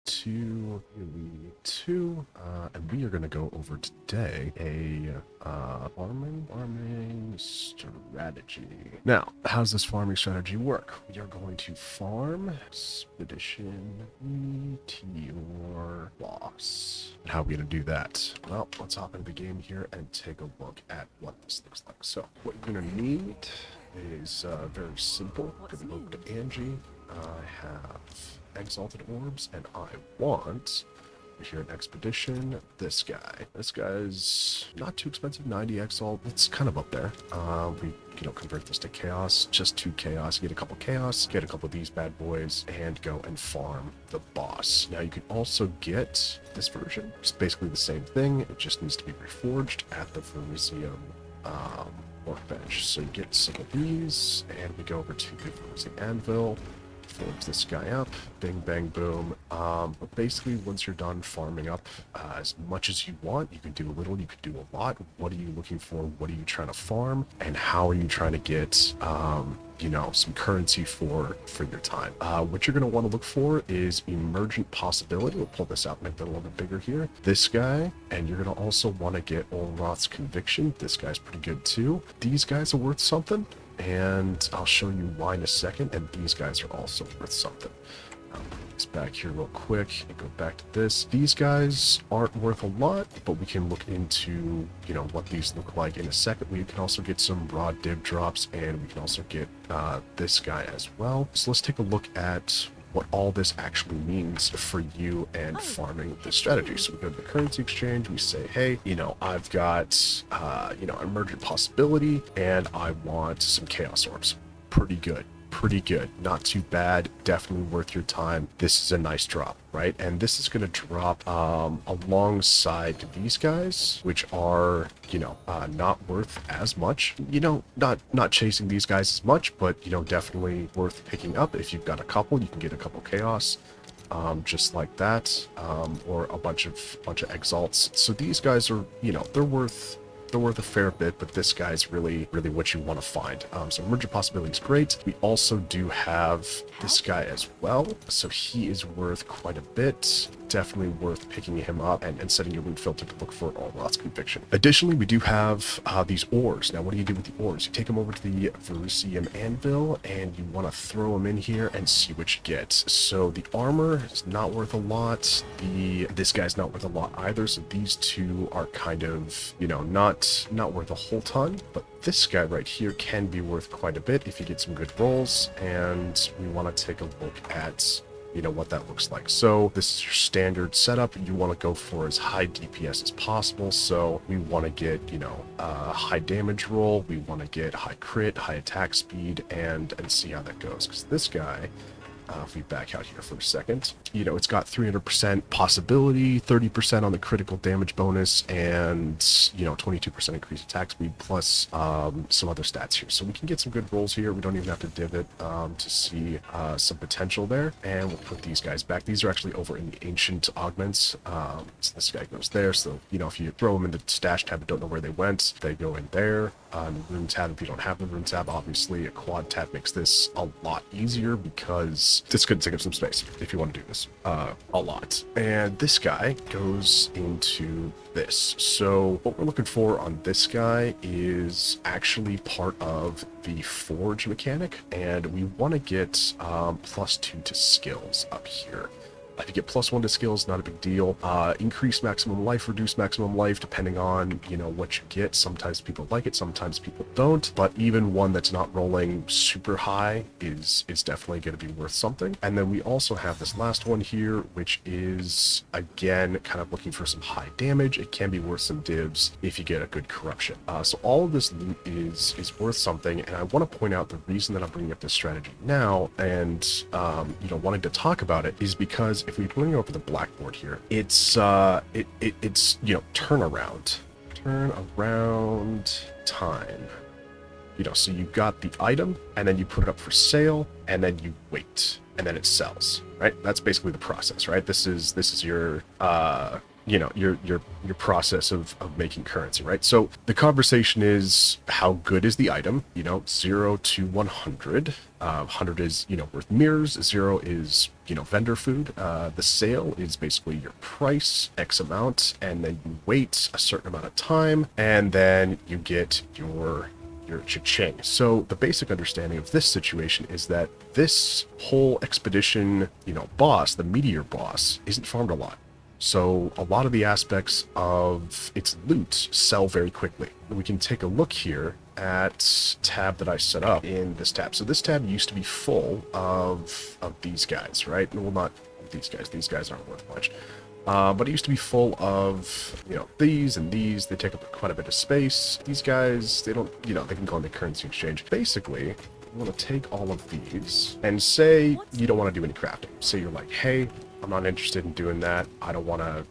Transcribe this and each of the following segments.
2, and we are going to go over today a farming strategy. Now, how's this farming strategy work? We are going to farm expedition meteor boss. And how are we going to do that? Well, let's hop into the game here and take a look at what this looks like. So, what you're going to need is very simple. I'm going to go to Angie. I have exalted orbs, and I want here an expedition. This guy's not too expensive. 90 exalt. It's kind of up there. We convert this to chaos, just 2 chaos, get a couple chaos, get a couple of these bad boys, and go and farm the boss. Now you can also get this version. It's basically the same thing. It just needs to be reforged at the Verisium workbench. So you get some of these, and we go over to the Verisium anvil. Forge this guy up, bing bang boom. But basically once you're done farming up as much as you want, you can do a little, you can do a lot. What are you looking for? What are you trying to farm? And how are you trying to get some currency for your time? What you're going to want to look for is emergent possibility. We'll pull this out and make that a little bit bigger here. This guy, and you're going to also want to get Olroth's conviction. This guy's pretty good too. These guys are worth something, and I'll show you why in a second, and these guys are also worth something. Let's back here real quick and go back to this. These guys aren't worth a lot, but we can look into what these look like in a second. We can also get some raw div drops, and we can also get this guy as well. So let's take a look at what all this actually means for you and farming this strategy. So we go to the currency exchange, we say, hey, I've got, emergent possibility, and I want some chaos orbs. Pretty good. Not too bad. Definitely worth your time. This is a nice drop, right? And this is going to drop alongside these guys, which are, not worth as much. Not chasing these guys as much, but, definitely worth picking up. If you've got a couple, you can get a couple chaos. Just like that, or a bunch of exalts. So these guys are, they're worth a fair bit, but this guy's really what you want to find. So emergent possibility is great. We also do have this guy as well, so he is worth quite a bit. Definitely worth picking him up and setting your loot filter to look for Olroth's conviction. Additionally, we do have these ores. Now, what do you do with the ores? You take them over to the Verisium anvil, and you want to throw them in here and see what you get. So the armor is not worth a lot. This guy's not worth a lot either. So these two are kind of, not worth a whole ton, but this guy right here can be worth quite a bit if you get some good rolls. And we want to take a look at what that looks like. So this is your standard setup. You want to go for as high DPS as possible. So we want to get, high damage roll. We want to get high crit, high attack speed, and see how that goes. Because this guy, if we back out here for a second, it's got 300% possibility, 30% on the critical damage bonus, and 22% increased attack speed, plus some other stats here. So we can get some good rolls here. We don't even have to div it to see some potential there. And we'll put these guys back. These are actually over in the ancient augments. So this guy goes there. So if you throw them in the stash tab and don't know where they went, they go in there. The rune tab, if you don't have the rune tab, obviously a quad tab makes this a lot easier, because this could take up some space if you want to do this a lot. And this guy goes into this. So what we're looking for on this guy is actually part of the forge mechanic, and we want to get +2 to skills up here. If you get +1 to skills, not a big deal. Increase maximum life, reduce maximum life, depending on, what you get. Sometimes people like it, sometimes people don't. But even one that's not rolling super high is definitely going to be worth something. And then we also have this last one here, which is, again, kind of looking for some high damage. It can be worth some divs if you get a good corruption. So all of this loot is worth something. And I want to point out the reason that I'm bringing up this strategy now and, wanting to talk about it is because if we bring over the blackboard here, it's turnaround time. So you've got the item, and then you put it up for sale, and then you wait, and then it sells, right? That's basically the process, right? This is your your process of making currency, right? So the conversation is, how good is the item? 0 to 100. 100 is, worth mirrors. 0 is, vendor food. The sale is basically your price, X amount, and then you wait a certain amount of time, and then you get your cha-ching. So the basic understanding of this situation is that this whole expedition, boss, the meteor boss, isn't farmed a lot. So a lot of the aspects of its loot sell very quickly. We can take a look here at tab that I set up in this tab. So this tab used to be full of these guys, right? Well, not these guys. These guys aren't worth much. But it used to be full of, these and these. They take up quite a bit of space. These guys, they don't, they can go on the currency exchange. Basically, you want to take all of these and say you don't want to do any crafting. Say you're like, hey, I'm not interested in doing that. I don't want to,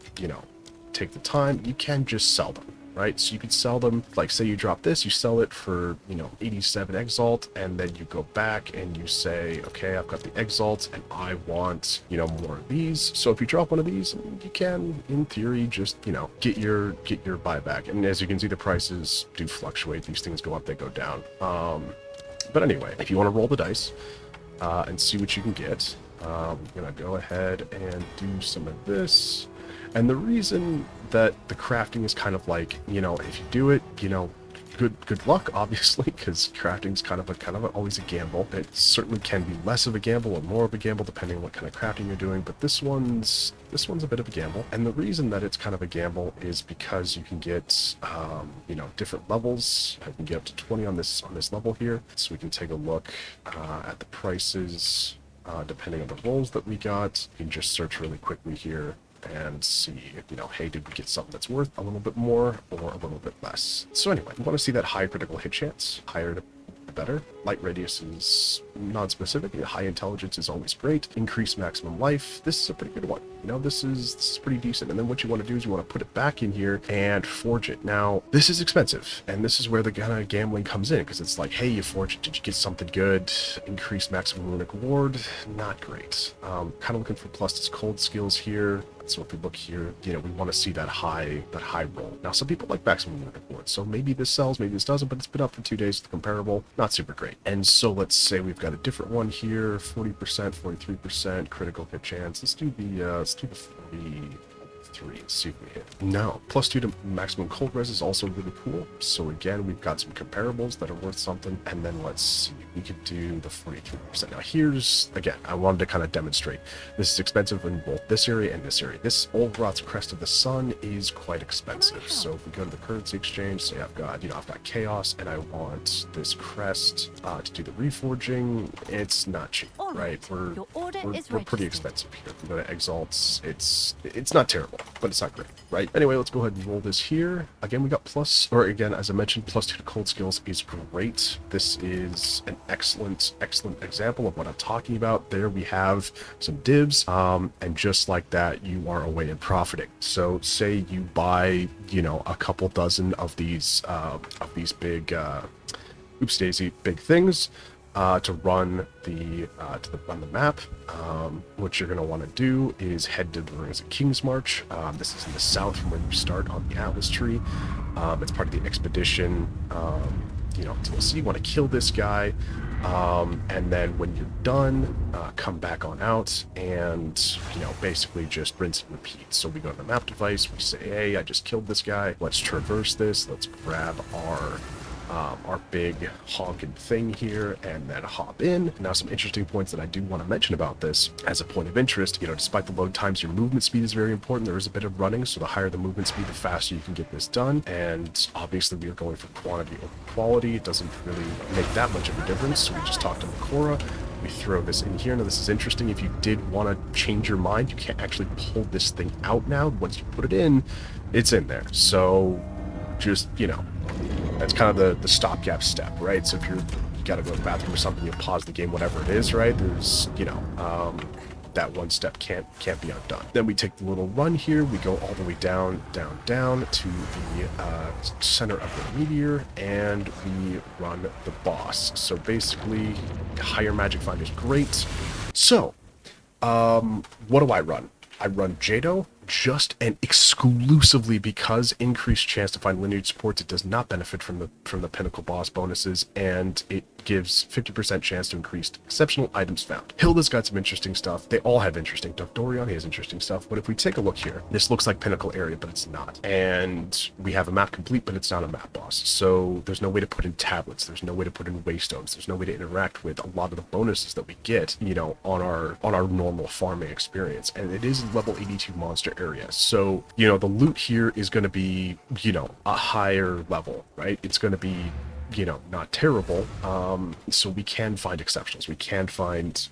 take the time. You can just sell them, right? So you could sell them, like say you drop this, you sell it for, 87 exalt, and then you go back and you say, okay, I've got the exalt and I want, more of these. So if you drop one of these, you can, in theory, just, get your buyback. And as you can see, the prices do fluctuate. These things go up, they go down. But anyway, if you want to roll the dice and see what you can get, I'm gonna go ahead and do some of this. And the reason that the crafting is kind of like, if you do it, good luck, obviously, because crafting is kind of always a gamble. It certainly can be less of a gamble or more of a gamble depending on what kind of crafting you're doing, but this one's a bit of a gamble. And the reason that it's kind of a gamble is because you can get different levels. I can get up to 20 on this level here, so we can take a look at the prices. Depending on the rolls that we got, you can just search really quickly here and see, hey, did we get something that's worth a little bit more or a little bit less? So anyway, you want to see that high critical hit chance, higher the better. Light radius is non-specific. High intelligence is always great. Increased maximum life. This is a pretty good one. This is pretty decent. And then what you want to do is you want to put it back in here and forge it. Now, this is expensive, and this is where the kind of gambling comes in, because it's like, hey, you forged it. Did you get something good? Increased maximum runic reward. Not great. Kind of looking for plus its cold skills here. So if we look here, we want to see that high roll. Now, some people like maximum runic reward, so maybe this sells, maybe this doesn't, but it's been up for 2 days. The comparable, not super great. And so let's say we've got a different one here, 40%, 43% critical hit chance. Let's do the 43 and see if we hit. No, +2 to maximum cold res is also really cool. So again, we've got some comparables that are worth something. And then let's see, we could do the 43%. Now here's, again, I wanted to kind of demonstrate. This is expensive in both this area and this area. This Old Rot's Crest of the Sun is quite expensive. So if we go to the currency exchange, say I've got chaos and I want this crest to do the reforging, it's not cheap, right? We're pretty expensive here. If we go to exalts, it's not terrible, but it's not great, right? Anyway, let's go ahead and roll this here. Again, we got again, as I mentioned, +2 to cold skills is great. This is an excellent example of what I'm talking about. There we have some divs, and just like that, you are away and profiting. So say you buy, a couple dozen of these big, oops daisy, big things, to run the map. What you're going to want to do is head to the Rings of King's March. This is in the south from where you start on the Atlas tree. It's part of the expedition. So you want to kill this guy, and then when you're done, come back on out and, basically just rinse and repeat. So we go to the map device, we say, hey, I just killed this guy. Let's traverse this. Let's grab our big honking thing here and then hop in. Now, some interesting points that I do want to mention about this as a point of interest, despite the load times, your movement speed is very important. There is a bit of running, so the higher the movement speed, the faster you can get this done. And obviously we are going for quantity over quality. It doesn't really make that much of a difference. So we just talked to Makora. We throw this in here. Now, this is interesting. If you did want to change your mind, you can't actually pull this thing out now. Once you put it in, it's in there. So just, that's kind of the stopgap step, right? So if you got to go to the bathroom or something, you pause the game, whatever it is, right? There's, that one step can't be undone. Then we take the little run here. We go all the way down to the center of the meteor, and we run the boss. So basically, higher magic finder is great. So, what do I run? I run Jado, just and exclusively because increased chance to find lineage supports, it does not benefit from the pinnacle boss bonuses, and it gives 50% chance to increase exceptional items found. Hilda's got some interesting stuff. They all have interesting stuff. Dorian has interesting stuff. But if we take a look here, this looks like pinnacle area, but it's not. And we have a map complete, but it's not a map boss. So there's no way to put in tablets. There's no way to put in waystones. There's no way to interact with a lot of the bonuses that we get, you know, on our normal farming experience. And it is a level 82 monster area. So, you know, the loot here is going to be, you know, a higher level, right? It's going to be, you know, not terrible. So we can find exceptionals. We can find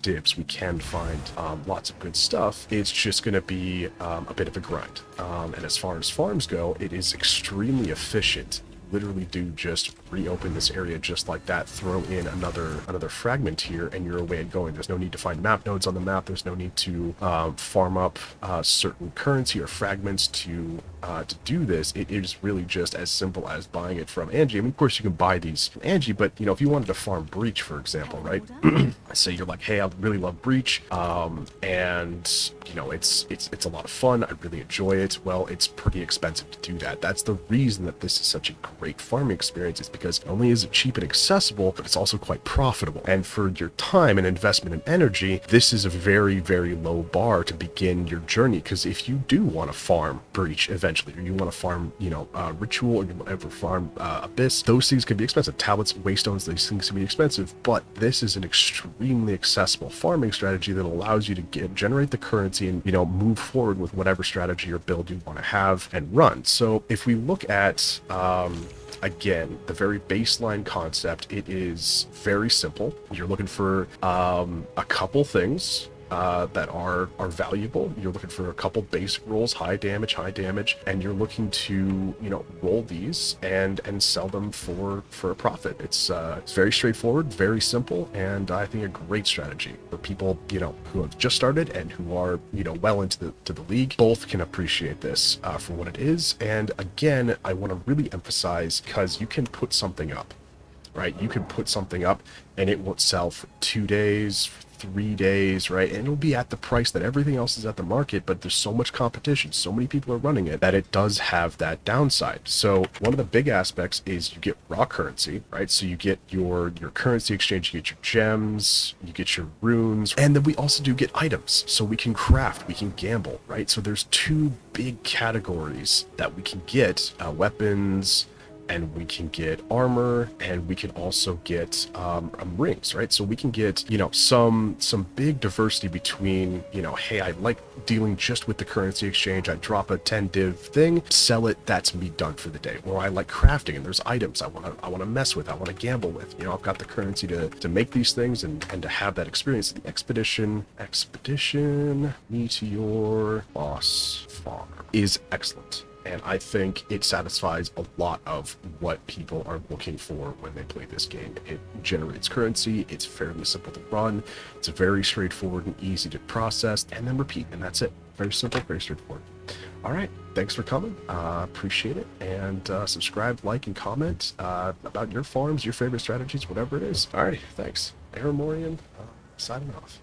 dibs. We can find lots of good stuff. It's just going to be a bit of a grind. And as far as farms go, it is extremely efficient. Literally do just reopen this area just like that, throw in another fragment here, and you're away and going. There's no need to find map nodes on the map. There's no need to farm up certain currency or fragments to do this. It is really just as simple as buying it from Angie. I mean, of course you can buy these from Angie, but you know, if you wanted to farm Breach, for example, right? Say you're like, hey, I really love Breach, and you know, it's a lot of fun. I really enjoy it. Well, it's pretty expensive to do that. That's the reason that this is such a great farming experience, is because not only is it cheap and accessible, but it's also quite profitable. And for your time and investment and energy, this is a very, very low bar to begin your journey. Because if you do want to farm Breach eventually, or you want to farm, you know, Ritual, or you want to ever farm Abyss, those things can be expensive. Tablets, waystones, these things can be expensive, but this is an extremely accessible farming strategy that allows you to generate the currency and, you know, move forward with whatever strategy or build you want to have and run. So if we look at again, the very baseline concept, it is very simple. You're looking for a couple things that are valuable. You're looking for a couple basic rolls, high damage, and you're looking to, you know, roll these and sell them for a profit. It's very straightforward, very simple, and I think a great strategy for people, you know, who have just started and who are, you know, well into the league. Both can appreciate this for what it is. And again, I want to really emphasize, because you can put something up, right? You can put something up and it won't sell for 2 days, 3 days, right? And it'll be at the price that everything else is at the market, but there's so much competition, so many people are running it, that it does have that downside. So one of the big aspects is you get raw currency, right? So you get your currency exchange, you get your gems, you get your runes, and then we also do get items. So we can craft, we can gamble, right? So there's two big categories that we can get, weapons, and we can get armor, and we can also get rings, right? So we can get, you know, some big diversity between, you know, hey, I like dealing just with the currency exchange. I drop a 10 div thing, sell it, that's me done for the day. Or I like crafting, and there's items I want to mess with, I want to gamble with. You know, I've got the currency to make these things and to have that experience. The expedition meteor boss farm is excellent. And I think it satisfies a lot of what people are looking for when they play this game. It generates currency, it's fairly simple to run, it's very straightforward and easy to process, and then repeat, and that's it. Very simple, very straightforward. All right, thanks for coming. Appreciate it. And subscribe, like, and comment about your farms, your favorite strategies, whatever it is. All right, thanks. Aramorian, signing off.